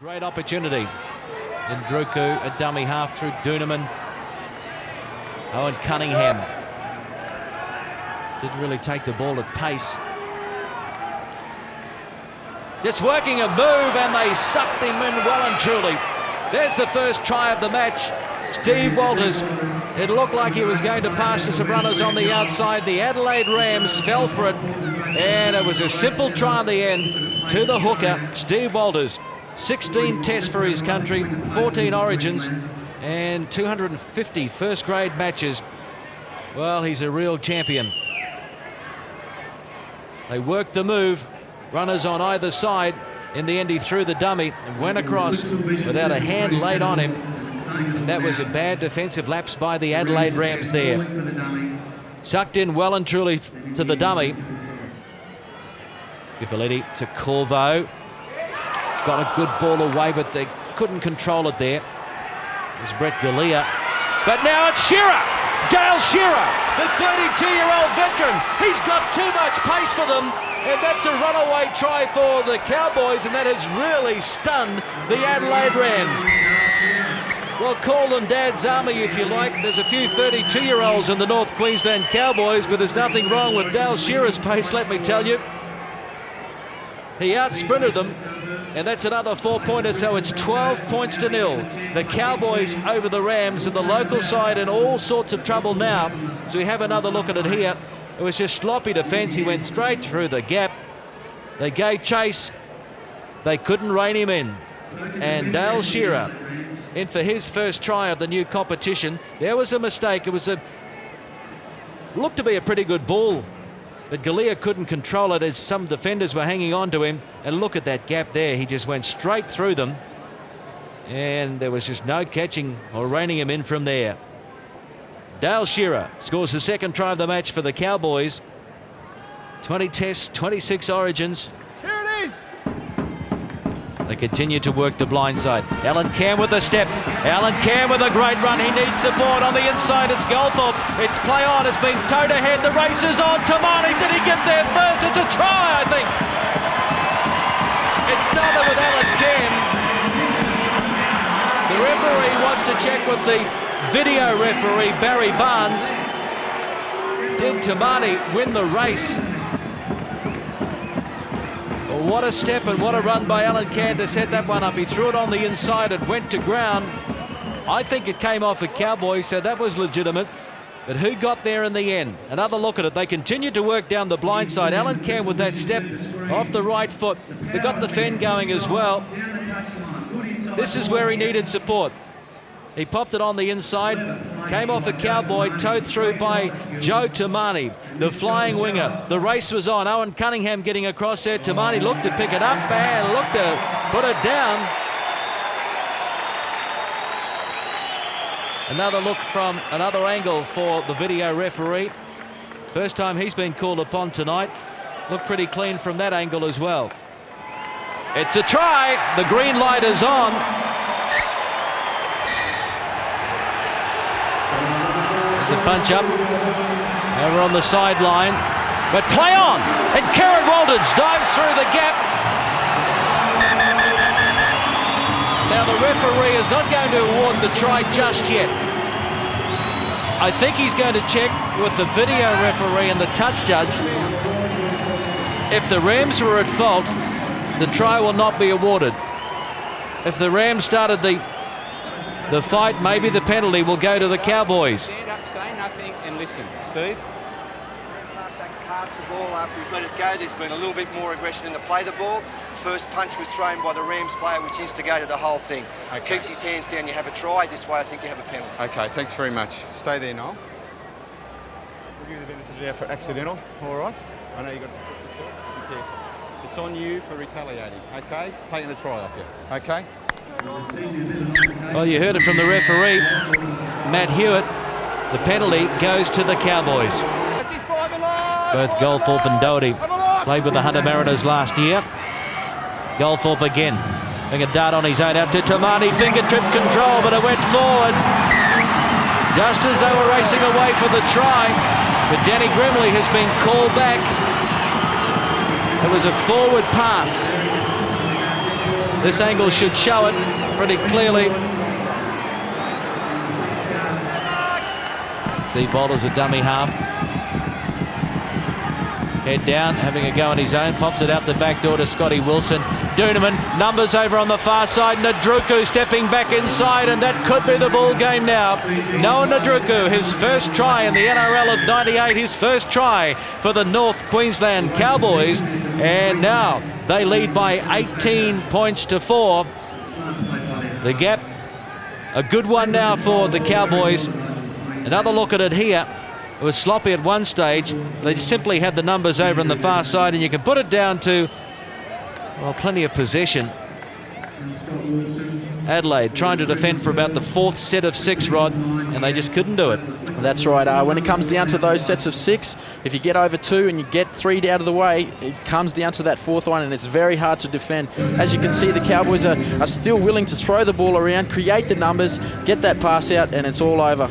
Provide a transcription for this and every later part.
Great opportunity. Nadruku, a dummy half through Duneman. Owen Cunningham didn't really take the ball at pace. Just working a move, and they sucked him in well and truly. There's the first try of the match. Steve Walters, it looked like he was going to pass to some runners on the outside. The Adelaide Rams fell for it, and it was a simple try in the end to the hooker, Steve Walters. 16 tests for his country, 14 origins, and 250 first-grade matches. Well, he's a real champion. They worked the move, runners on either side. In the end, he threw the dummy and went across without a hand laid on him. And that was a bad defensive lapse by the Adelaide Rams there. Sucked in well and truly to the dummy. Skiffaletti to Corvo. Got a good ball away, but they couldn't control it there. There's Brett Galea. But now it's Shira! Dale Shira, the 32-year-old veteran. He's got too much pace for them. And that's a runaway try for the Cowboys, and that has really stunned the Adelaide Rams. Well, call them Dad's Army if you like. There's a few 32-year-olds in the North Queensland Cowboys, but there's nothing wrong with Dale Shira's pace, let me tell you. He out-sprinted them, and that's another 4-pointer, so it's 12 points to 0. The Cowboys over the Rams, and the local side in all sorts of trouble now. So we have another look at it here. It was just sloppy defence. He went straight through the gap. They gave chase. They couldn't rein him in. And Dale Shira in for his first try of the new competition. There was a mistake. It was looked to be a pretty good ball, but Galea couldn't control it as some defenders were hanging on to him. And look at that gap there. He just went straight through them. And there was just no catching or reining him in from there. Dale Shira scores the second try of the match for the Cowboys. 20 tests, 26 origins. Here it is. They continue to work the blind side. Alan Cam with a step. Alan Cam with a great run. He needs support on the inside. It's Goldthorpe. It's play on. It's been towed ahead. The race is on. Tamani, did he get there first? It's a try, I think. It started with Alan Cam. The referee wants to check with the video referee, Barry Barnes. Did Tamani win the race? Well, what a step and what a run by Alan Cam to set that one up. He threw it on the inside and went to ground. I think it came off a Cowboy, so that was legitimate. But who got there in the end? Another look at it. They continued to work down the blind side. Alan Cam with that step off the right foot. They got the fend going as well. This is where he needed support. He popped it on the inside, came off the Cowboy, towed through by Joe Tamani, the flying winger. The race was on. Owen Cunningham getting across there. Tamani looked to pick it up and looked to put it down. Another look from another angle for the video referee. First time he's been called upon tonight. Looked pretty clean from that angle as well. It's a try. The green light is on. A punch up over on the sideline, but play on, and Karen Walters dives through the gap. Now the referee is not going to award the try just yet. I think he's going to check with the video referee and the touch judge. If the Rams were at fault, the try will not be awarded. If the Rams started the fight, maybe the penalty will go to the Cowboys. Stand up, say nothing, and listen. Steve? Halfback's passed the ball after he's let it go. There's been a little bit more aggression in the play the ball. First punch was thrown by the Rams player, which instigated the whole thing. Okay. Keeps his hands down, you have a try. This way, I think you have a penalty. Okay, thanks very much. Stay there, Noel. We'll give you the benefit of the doubt for accidental, all right? I know you've got to protect yourself. Be careful. It's on you for retaliating, okay? Taking a try off you, okay? Well, you heard it from the referee, Matt Hewitt. The penalty goes to the Cowboys. Both Goldthorpe and Doherty played with the Hunter Mariners last year. Goldthorpe again, having a dart on his own out to Tamani, fingertip control, but it went forward just as they were racing away for the try. But Danny Grimley has been called back. It was a forward pass. This angle should show it pretty clearly. The bowler's a dummy half. Head down, having a go on his own, pops it out the back door to Scotty Wilson. Doonerman, numbers over on the far side. Nadruku stepping back inside, and that could be the ball game now. Noah Nadruku, his first try in the NRL of '98, his first try for the North Queensland Cowboys, and now they lead by 18 points to 4. The gap, a good one now for the Cowboys. Another look at it here. It was sloppy at one stage. They simply had the numbers over on the far side, and you can put it down to, well, plenty of possession. Adelaide trying to defend for about the 4th set of 6, Rod, and they just couldn't do it. That's right. When it comes down to those sets of 6, if you get over 2 and you get 3 out of the way, it comes down to that 4th one, and it's very hard to defend. As you can see, the Cowboys are still willing to throw the ball around, create the numbers, get that pass out, and it's all over.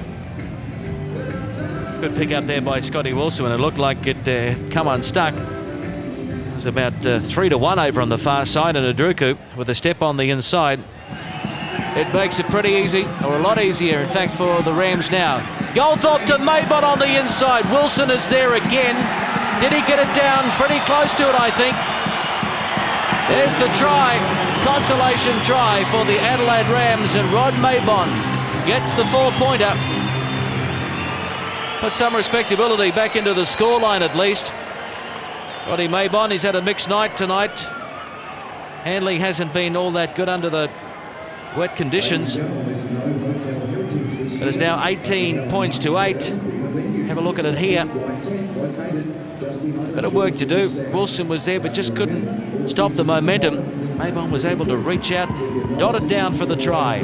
Good pick up there by Scotty Wilson, and it looked like it come unstuck. It was about 3-1 over on the far side, and Nadruku with a step on the inside. It makes it pretty easy, or a lot easier, in fact, for the Rams now. Goldthorpe to Maybon on the inside. Wilson is there again. Did he get it down? Pretty close to it, I think. There's the try, consolation try for the Adelaide Rams, and Rod Maybon gets the 4-pointer. Put some respectability back into the scoreline at least. Roddy Maybon, he's had a mixed night tonight. Handley hasn't been all that good under the wet conditions. But it's now 18 points to 8. Have a look at it here. Bit of work to do. Wilson was there but just couldn't stop the momentum. Maybon was able to reach out and dot it down for the try.